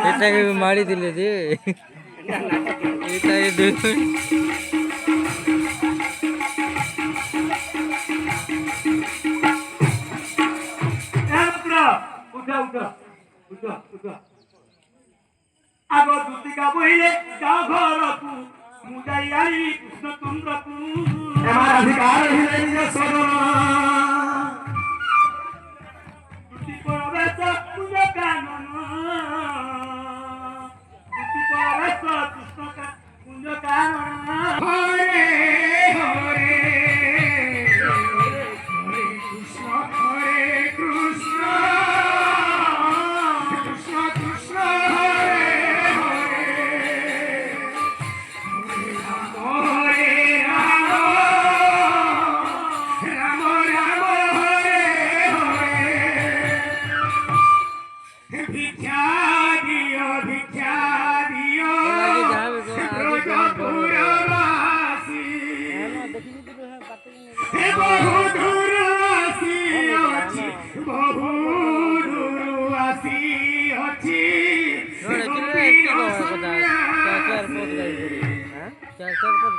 এটাকে মারি দিলে যে এটাকে আগ দুতিকা বহিলে যাও ঘরকু মু যাই আইবি কৃষ্ণ তুন্দ্রকু এমার অধিকার হিলে নিজ সদন দুতি পরবেশ কুঞ্জ কানন দুতি পরবেশ কৃষ্ণ কুঞ্জ কানন হরে হরে কৃষ্ণ হরে কৃষ্ণ কৃষ্ণ কৃষ্ণ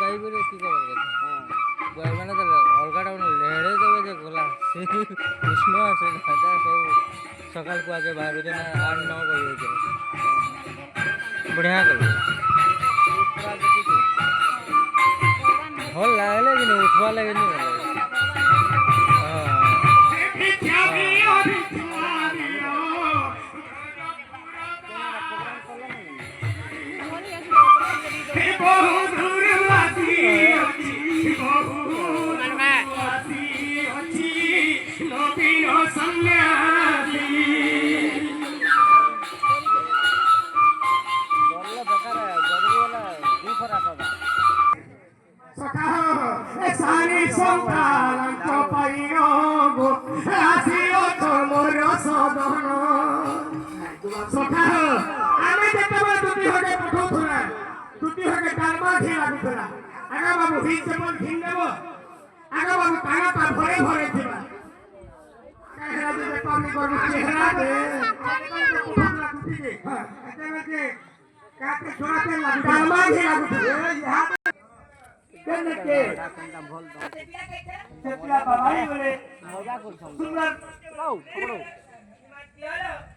গাই করে কি খবর মানে অলগাটা লেড়ে দেবে যে গোলা কৃষ্ণ আছে সব সকাল को आगे बाहर होते ना 8-9 बजे होते बढ़िया कर हॉल लाले कि नहीं उठवा लगे नहीं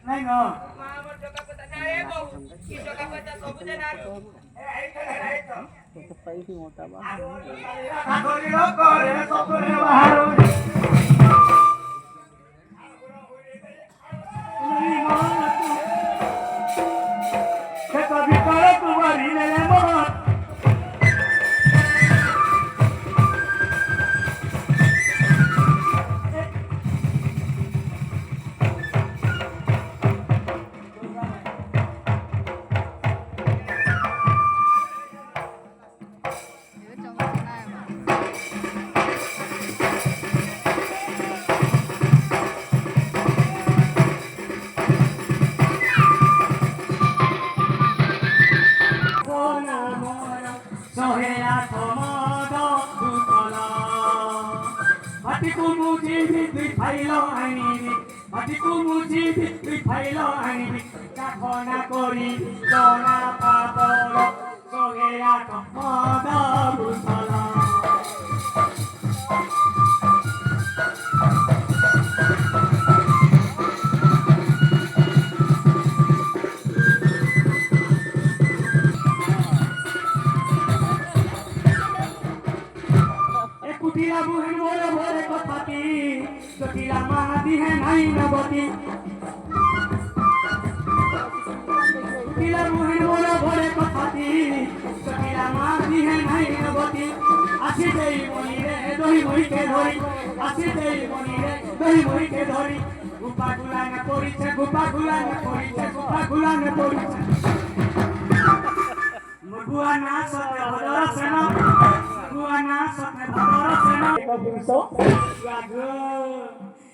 नहीं ना पैसे मोटा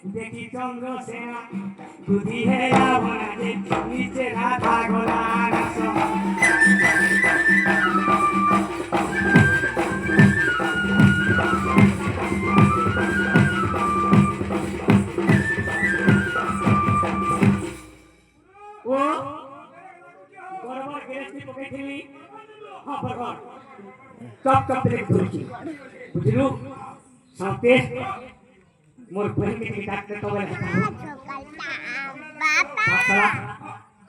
দেখি চন্দ্রসেনা বুদ্ধি হে রাবণা যে নিচে রাধা গোলা আকাশ ও গরবার গেছি পকেছিলি হ্যাঁ বরবার চপ চপ থেকে ধরছি বুঝলু সাথে মোর বহিনী থেকে ডাকতে তো বলে বাবা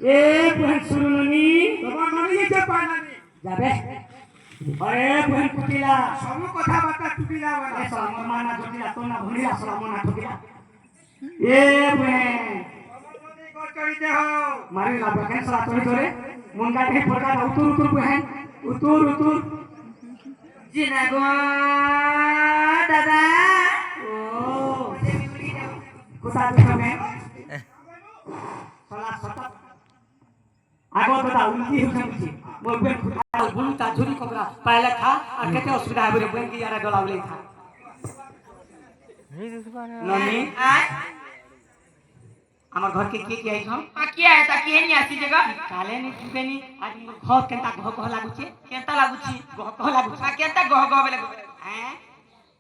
এ বহন শুরু ননি তোমার ননি যে পানানি যাবে আরে বহন কুটিলা সব কথা বাতা টুকিলা বলা এ সব মোর মানা জটিলা তো না ভনিলা সব মনা টুকিলা এ বহন চড়িতে হো মারি লাগবে কেন সারা চড়ি চড়ে মন কাটে ফরকা উতুর উতুর বহন উতুর উতুর জিনা গো দাদা ও কোথা তুমি সালা সতা আগো দাদা উল্টি হচ্ছে মোর বেন খুঁটা বুলতা ঝুরি কবরা পায়লা খা আর কেতে অসুবিধা হবে বেন কি यार গলাউলে খা ননি আমার ঘর কে কি আইছ কি আয় তা কি নি আসি জায়গা কালে নি তুবেনি আজ মোর ঘর কেনতা ঘ ঘ লাগুছে কেনতা লাগুছি ঘ ঘ লাগুছে কেনতা ঘ ঘ বেলে হ্যাঁ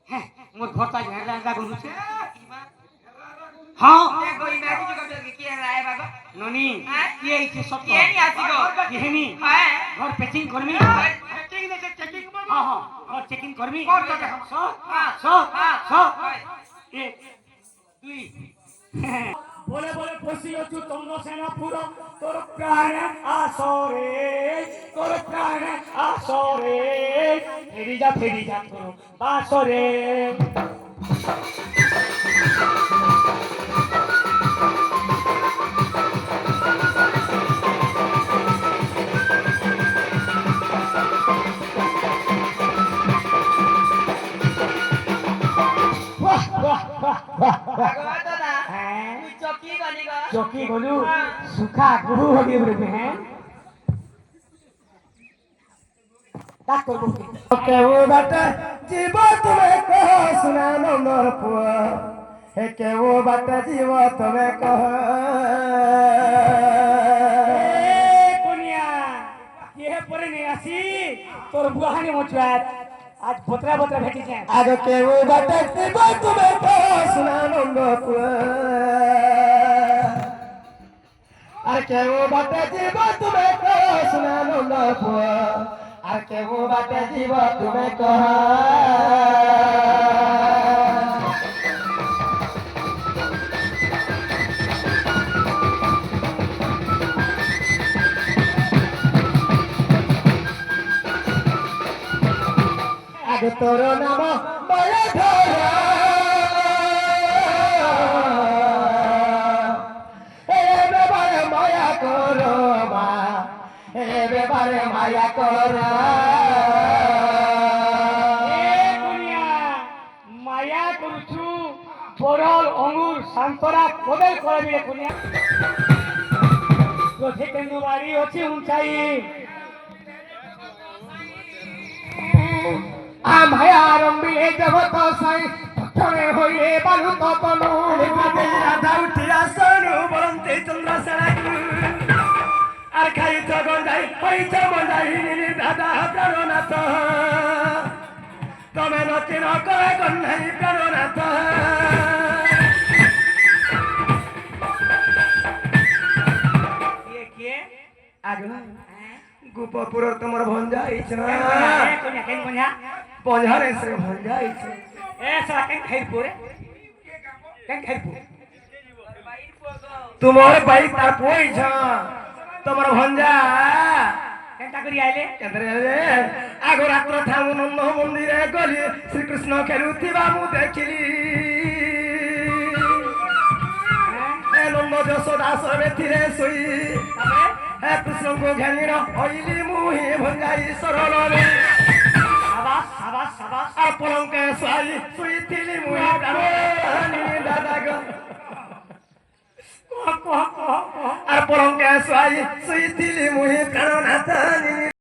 হ্যাঁ মোর ঘর তা ঝাড়া লাগা গুছে हां देखो ई मैगी जो कब की है आए बाबा नोनी की आइছে সব কি নি আসি গো কি নি হ্যাঁ ঘর চেকিং করমি চেকিং ने চেকিং বল हां हां ঘর চেকিং করমি কর তো সব সব সব 1 2 বলে বলে বসিওছু চন্দ্রসেনা পুরো তোর প্রাণে আসরে তোর প্রাণে আসরে ফেরি যা করো বাসরে चौकी बोलू सुखा गुरु हो गए बोले हैं डॉक्टर बोलते ओके वो बात जीव तुम्हें कहो सुना नंबर पुआ है के वो बात जीव तुम्हें कहो कोनिया ये परे नहीं आसी तोर बुहानी मचुआत आज बोतरा बोतरा भेटी जाए आज के वो बात जीव तुम्हें कहो सुना नंबर पुआ আর কেউ বাতে জীব তুমি কহ শুনা নন্দ পুয়া আর কেউ বাতে জীব তুমি কহ আগে তোর নাম বলে ধরা এবারে মায়া করা মায়া করছু বড়ল অঙ্গুর শান্তরা কবেল করবি কুনিয়া কোথে কেন বাড়ি আছে উঁচাই আ মায়া রম্বি এ জগত সাই পক্ষে হইলে বালু তপনু রাধা উঠিয়া সনু বলন্তে চন্দ্রসেনা আর খাই জগন্দাই হইছ বন্দাই দাদা প্রাণনাথ তমে নতি নকলে কন্যাই প্রাণনাথ কিয়ে আগে গোপপুর তোমার ভঞ্জা আইছ না কোন কেন ভঞ্জা পঞ্জারে সে ভঞ্জা আইছ এ সারা কেন খাইপুরে কেন খাইপুর তোমার ভাই তার পয়ছ তোমার ভঞ্জা কেনটা করি আইলে কেনরে আগো রাত্র থামু নন্দ মন্দিরে গলি শ্রীকৃষ্ণ খেলুথিবা মু দেখিলি নন্দ যশোদা সবেথিরে শুই হে কৃষ্ণଙ୍କୁ ঘেনির হইলি মুহি ভঞ্জাই সরলরে সাবাস সাবাস সাবাস আর পলঙ্কে শুইଥିଲି মুহি দাদা গো আর পলঙ্কে শুইଥିଲି মুহি প্রাণনাথ